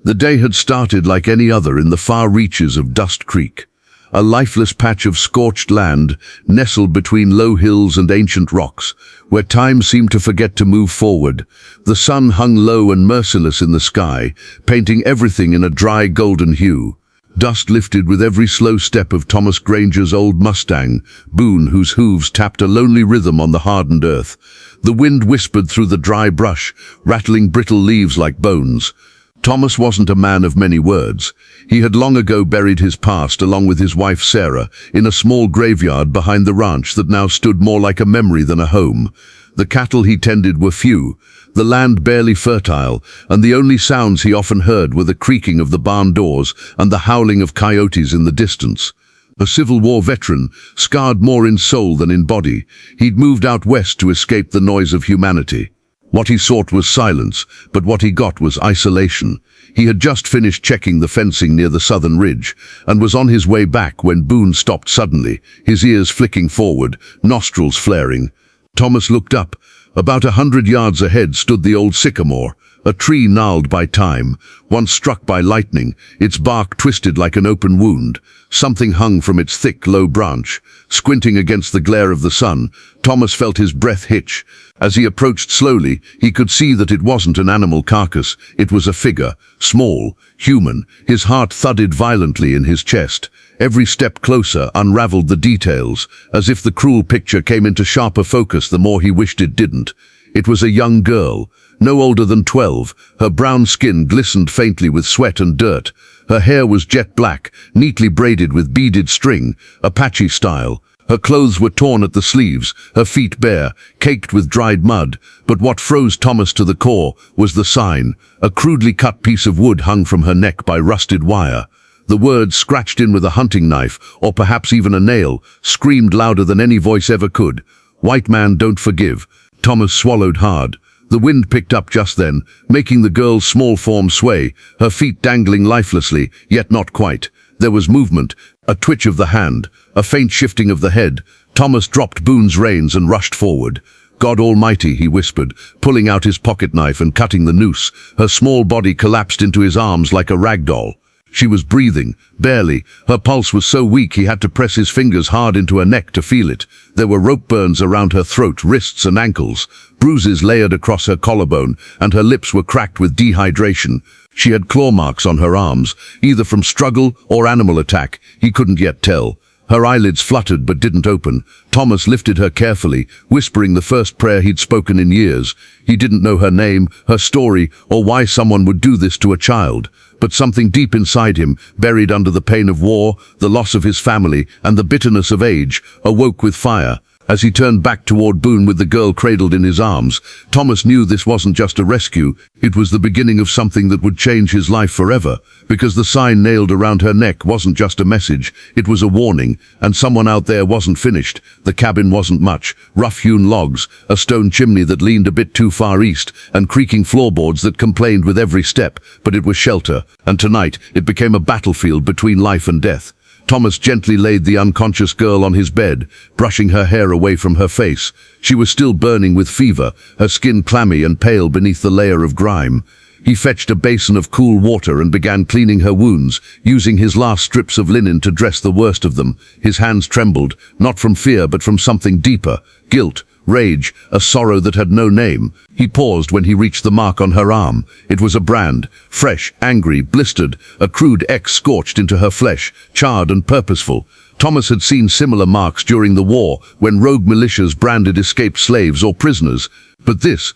The day had started like any other in the far reaches of Dust Creek, a lifeless patch of scorched land nestled between low hills and ancient rocks, where time seemed to forget to move forward. The sun hung low and merciless in the sky, painting everything in a dry golden hue. Dust lifted with every slow step of Thomas Granger's old Mustang, Boone, whose hooves tapped a lonely rhythm on the hardened earth. The wind whispered through the dry brush, rattling brittle leaves like bones. Thomas wasn't a man of many words. He had long ago buried his past along with his wife Sarah in a small graveyard behind the ranch that now stood more like a memory than a home. The cattle he tended were few, the land barely fertile, and the only sounds he often heard were the creaking of the barn doors and the howling of coyotes in the distance. A Civil War veteran, scarred more in soul than in body, he'd moved out west to escape the noise of humanity. What he sought was silence, but what he got was isolation. He had just finished checking the fencing near the southern ridge, and was on his way back when Boone stopped suddenly, his ears flicking forward, nostrils flaring. Thomas looked up. About 100 yards ahead stood the old sycamore, a tree gnarled by time, once struck by lightning, its bark twisted like an open wound. Something hung from its thick, low branch. Squinting against the glare of the sun, Thomas felt his breath hitch. As he approached slowly, he could see that it wasn't an animal carcass. It was a figure, small, human. His heart thudded violently in his chest. Every step closer unraveled the details, as if the cruel picture came into sharper focus the more he wished it didn't. It was a young girl, no older than 12. Her brown skin glistened faintly with sweat and dirt. Her hair was jet black, neatly braided with beaded string, Apache style. Her clothes were torn at the sleeves, her feet bare, caked with dried mud, but what froze Thomas to the core was the sign. A crudely cut piece of wood hung from her neck by rusted wire. The words, scratched in with a hunting knife, or perhaps even a nail, screamed louder than any voice ever could. "White man don't forgive." Thomas swallowed hard. The wind picked up just then, making the girl's small form sway, her feet dangling lifelessly, yet not quite. There was movement, a twitch of the hand, a faint shifting of the head. Thomas dropped Boone's reins and rushed forward. "God Almighty," he whispered, pulling out his pocket knife and cutting the noose. Her small body collapsed into his arms like a rag doll. She was breathing, barely. Her pulse was so weak he had to press his fingers hard into her neck to feel it. There were rope burns around her throat, wrists and ankles, bruises layered across her collarbone, and her lips were cracked with dehydration. She had claw marks on her arms, either from struggle or animal attack. He couldn't yet tell. Her eyelids fluttered but didn't open. Thomas lifted her carefully, whispering the first prayer he'd spoken in years. He didn't know her name, her story, or why someone would do this to a child. But something deep inside him, buried under the pain of war, the loss of his family, and the bitterness of age, awoke with fire. As he turned back toward Boone with the girl cradled in his arms, Thomas knew this wasn't just a rescue, it was the beginning of something that would change his life forever, because the sign nailed around her neck wasn't just a message, it was a warning, and someone out there wasn't finished. The cabin wasn't much, rough-hewn logs, a stone chimney that leaned a bit too far east, and creaking floorboards that complained with every step, but it was shelter, and tonight it became a battlefield between life and death. Thomas gently laid the unconscious girl on his bed, brushing her hair away from her face. She was still burning with fever, her skin clammy and pale beneath the layer of grime. He fetched a basin of cool water and began cleaning her wounds, using his last strips of linen to dress the worst of them. His hands trembled, not from fear but from something deeper, guilt, rage, a sorrow that had no name. He paused when he reached the mark on her arm. It was a brand, fresh, angry, blistered, a crude X scorched into her flesh, charred and purposeful. Thomas had seen similar marks during the war, when rogue militias branded escaped slaves or prisoners. But this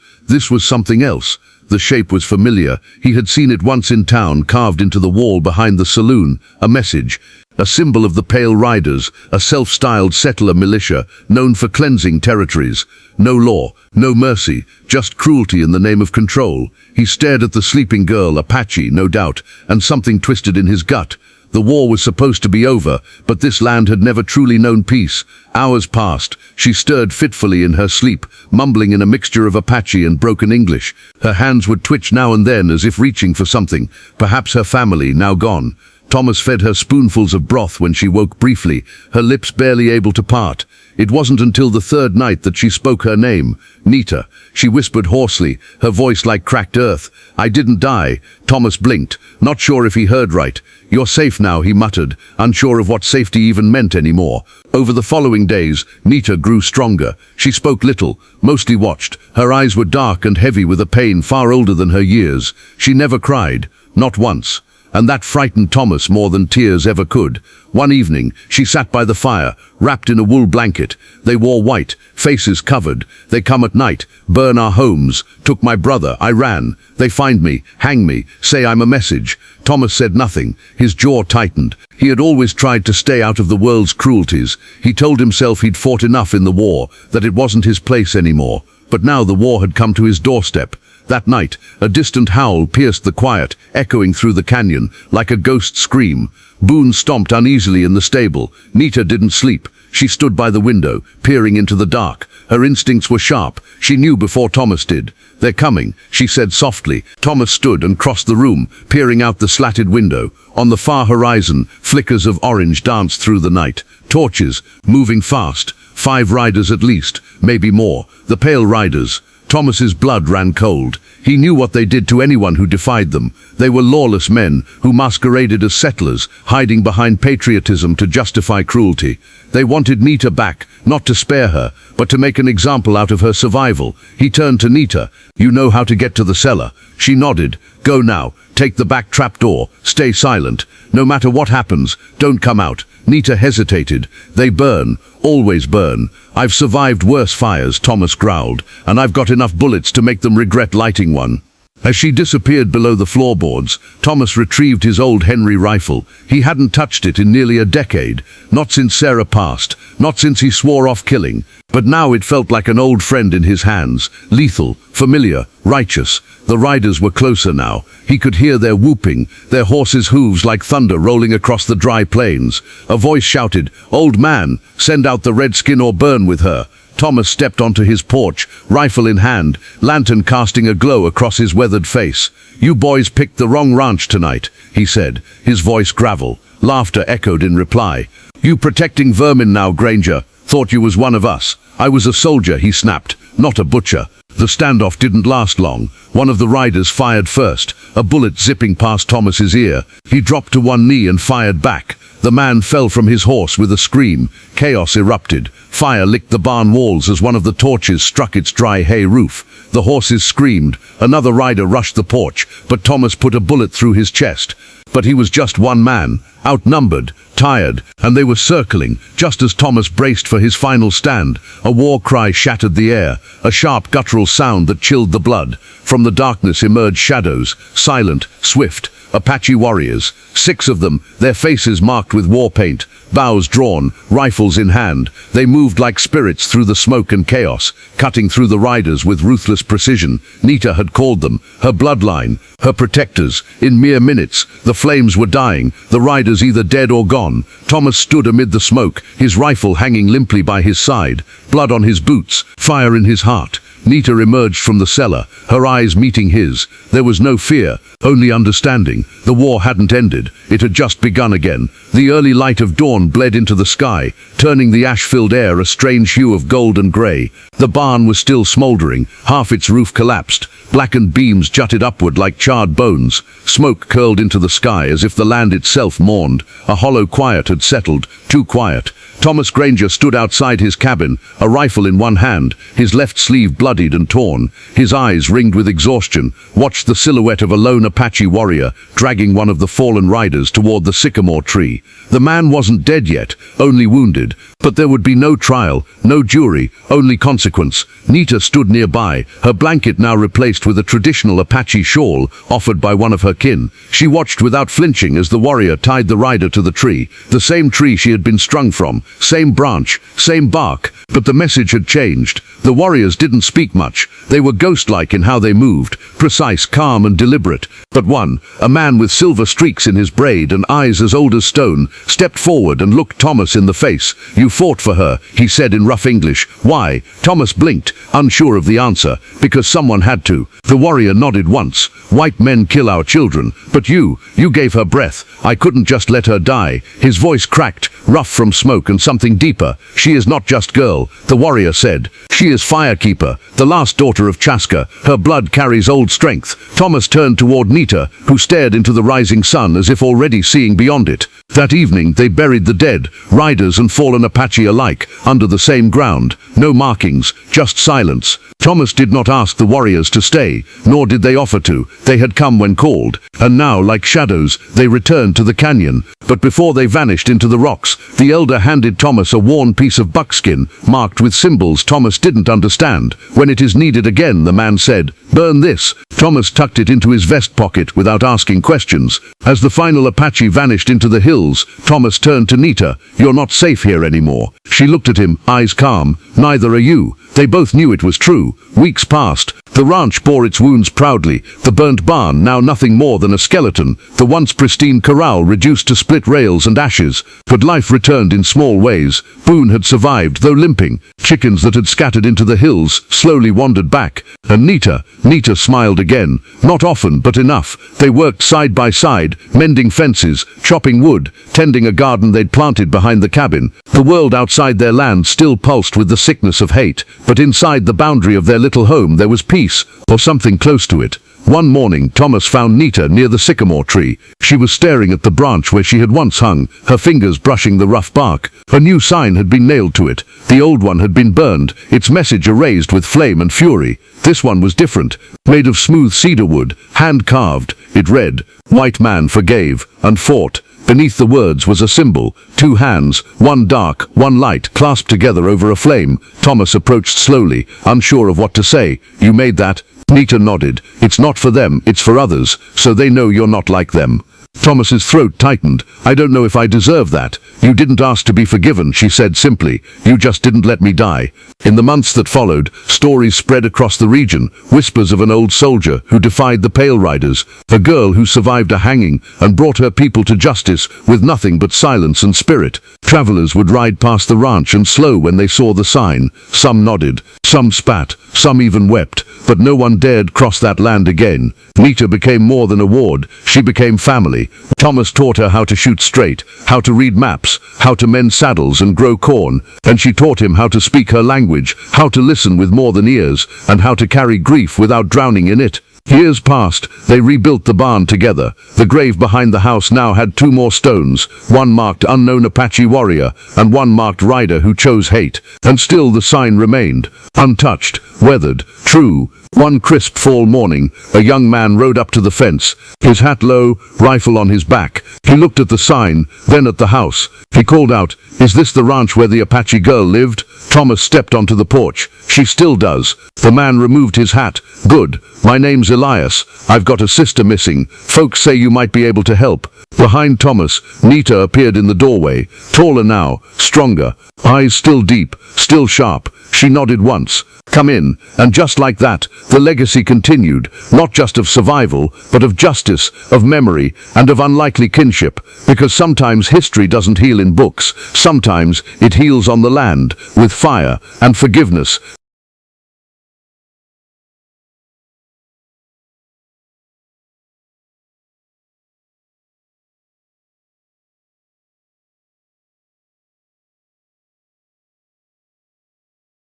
was something else. The shape was familiar. He had seen it once in town, carved into the wall behind the saloon. A message. A symbol of the Pale Riders, a self-styled settler militia, known for cleansing territories. No law, no mercy, just cruelty in the name of control. He stared at the sleeping girl, Apache, no doubt, and something twisted in his gut. The war was supposed to be over, but this land had never truly known peace. Hours passed. She stirred fitfully in her sleep, mumbling in a mixture of Apache and broken English. Her hands would twitch now and then as if reaching for something, perhaps her family, now gone. Thomas fed her spoonfuls of broth when she woke briefly, her lips barely able to part. It wasn't until the third night that she spoke her name, Nita. She whispered hoarsely, her voice like cracked earth. "I didn't die." Thomas blinked, not sure if he heard right. "You're safe now," he muttered, unsure of what safety even meant anymore. Over the following days, Nita grew stronger. She spoke little, mostly watched. Her eyes were dark and heavy with a pain far older than her years. She never cried, not once. And that frightened Thomas more than tears ever could. One evening, she sat by the fire, wrapped in a wool blanket. "They wore white, faces covered. They come at night, burn our homes. Took my brother, I ran. They find me, hang me, say I'm a message." Thomas said nothing. His jaw tightened. He had always tried to stay out of the world's cruelties. He told himself he'd fought enough in the war, that it wasn't his place anymore. But now the war had come to his doorstep. That night, a distant howl pierced the quiet, echoing through the canyon, like a ghost scream. Boone stomped uneasily in the stable. Nita didn't sleep. She stood by the window, peering into the dark. Her instincts were sharp. She knew before Thomas did. "They're coming," she said softly. Thomas stood and crossed the room, peering out the slatted window. On the far horizon, flickers of orange danced through the night. Torches, moving fast. 5 riders at least, maybe more. The pale riders. Thomas's blood ran cold. He knew what they did to anyone who defied them. They were lawless men who masqueraded as settlers, hiding behind patriotism to justify cruelty. They wanted Nita back, not to spare her, but to make an example out of her survival. He turned to Nita. "You know how to get to the cellar." She nodded. "Go now. Take the back trapdoor. Stay silent. No matter what happens, don't come out." Nita hesitated. "They burn, always burn. I've survived worse fires," Thomas growled, "and I've got enough bullets to make them regret lighting one." As she disappeared below the floorboards, Thomas retrieved his old Henry rifle. He hadn't touched it in nearly a decade. Not since Sarah passed, not since he swore off killing. But now it felt like an old friend in his hands, lethal, familiar, righteous. The riders were closer now. He could hear their whooping, their horses' hooves like thunder rolling across the dry plains. A voice shouted, "Old man, send out the redskin or burn with her." Thomas stepped onto his porch, rifle in hand, lantern casting a glow across his weathered face. "You boys picked the wrong ranch tonight," he said, his voice gravel. Laughter echoed in reply. "You protecting vermin now, Granger. Thought you was one of us." "I was a soldier," he snapped, "not a butcher." The standoff didn't last long. One of the riders fired first, a bullet zipping past Thomas's ear. He dropped to one knee and fired back. The man fell from his horse with a scream. Chaos erupted. Fire licked the barn walls as one of the torches struck its dry hay roof. The horses screamed. Another rider rushed the porch, but Thomas put a bullet through his chest. But he was just one man, outnumbered, tired, and they were circling, just as Thomas braced for his final stand. A war cry shattered the air, a sharp guttural sound that chilled the blood. From the darkness emerged shadows, silent, swift, Apache warriors. 6 of them, their faces marked with war paint, bows drawn, rifles in hand. They moved like spirits through the smoke and chaos, cutting through the riders with ruthless precision. Nita had called them, her bloodline, her protectors. In mere minutes, the flames were dying, the riders either dead or gone. Thomas stood amid the smoke, his rifle hanging limply by his side, blood on his boots, fire in his heart. Nita emerged from the cellar, her eyes meeting his. There was no fear, only understanding. The war hadn't ended. It had just begun again. The early light of dawn bled into the sky, turning the ash-filled air a strange hue of gold and grey. The barn was still smouldering, half its roof collapsed. Blackened beams jutted upward like charred bones. Smoke curled into the sky as if the land itself mourned. A hollow quiet had settled, too quiet. Thomas Granger stood outside his cabin, a rifle in one hand, his left sleeve bloodied and torn. His eyes ringed with exhaustion, watched the silhouette of a lone Apache warrior dragging one of the fallen riders toward the sycamore tree. The man wasn't dead yet, only wounded. But there would be no trial, no jury, only consequence. Nita stood nearby, her blanket now replaced with a traditional Apache shawl offered by one of her kin. She watched without flinching as the warrior tied the rider to the tree, the same tree she had been strung from, same branch, same bark. But the message had changed. The warriors didn't speak much. They were ghost-like in how they moved, precise, calm and deliberate. But one, a man with silver streaks in his braid and eyes as old as stone, stepped forward and looked Thomas in the face. "You fought for her," he said in rough English. "Why?" Thomas blinked, unsure of the answer. "Because someone had to." you. The warrior nodded once. White men kill our children, but you gave her breath. I couldn't just let her die. His voice cracked, rough from smoke and something deeper. She is not just girl, the warrior said. She is Firekeeper, the last daughter of Chaska. Her blood carries old strength. Thomas turned toward Nita, who stared into the rising sun as if already seeing beyond it. That evening they buried the dead, riders and fallen Apache alike, under the same ground. No markings, just silence. Thomas did not ask the warriors to stay, nor did they offer to. They had come when called, and now, like shadows, they returned to the canyon. But before they vanished into the rocks, the elder handed Thomas a worn piece of buckskin, marked with symbols Thomas didn't understand. When it is needed again, the man said, "Burn this." Thomas tucked it into his vest pocket without asking questions. As the final Apache vanished into the hills, Thomas turned to Nita. "You're not safe here anymore." She looked at him, eyes calm. "Neither are you." They both knew it was true. Weeks passed. The ranch bore its wounds proudly. The burnt barn, now nothing more than a skeleton. The once pristine corral reduced to split rails and ashes. But life returned in small ways. Boone had survived, though limping. Chickens that had scattered into the hills slowly wandered back. And Nita smiled again. Not often, but enough. They worked side by side, mending fences, chopping wood, tending a garden they'd planted behind the cabin. The world outside their land still pulsed with the sickness of hate. But inside the boundary of their little home there was peace, or something close to it. One morning, Thomas found Nita near the sycamore tree. She was staring at the branch where she had once hung, her fingers brushing the rough bark. A new sign had been nailed to it. The old one had been burned, its message erased with flame and fury. This one was different, made of smooth cedar wood, hand-carved. It read, "White man forgave and fought." Beneath the words was a symbol, 2 hands, one dark, one light, clasped together over a flame. Thomas approached slowly, unsure of what to say. "You made that?" Nita nodded. "It's not for them, it's for others, so they know you're not like them." Thomas's throat tightened. "I don't know if I deserve that." "You didn't ask to be forgiven," she said simply. "You just didn't let me die." In the months that followed, stories spread across the region, whispers of an old soldier who defied the Pale Riders, a girl who survived a hanging and brought her people to justice with nothing but silence and spirit. Travelers would ride past the ranch and slow when they saw the sign. Some nodded, some spat, some even wept, but no one dared cross that land again. Nita became more than a ward, she became family. Thomas taught her how to shoot straight, how to read maps, how to mend saddles and grow corn, and she taught him how to speak her language, how to listen with more than ears, and how to carry grief without drowning in it. Years passed. They rebuilt the barn together. The grave behind the house now had 2 more stones, one marked unknown Apache warrior, and one marked rider who chose hate. And still the sign remained, untouched, weathered, true. One crisp fall morning, a young man rode up to the fence, his hat low, rifle on his back. He looked at the sign, then at the house. He called out, "Is this the ranch where the Apache girl lived?" Thomas stepped onto the porch. "She still does." The man removed his hat. "Good. My name's Elias. I've got a sister missing. Folks say you might be able to help." Behind Thomas, Nita appeared in the doorway, taller now, stronger, eyes still deep, still sharp. She nodded once. "Come in." And just like that, the legacy continued, not just of survival, but of justice, of memory, and of unlikely kinship. Because sometimes history doesn't heal in books, sometimes it heals on the land, with fire and forgiveness.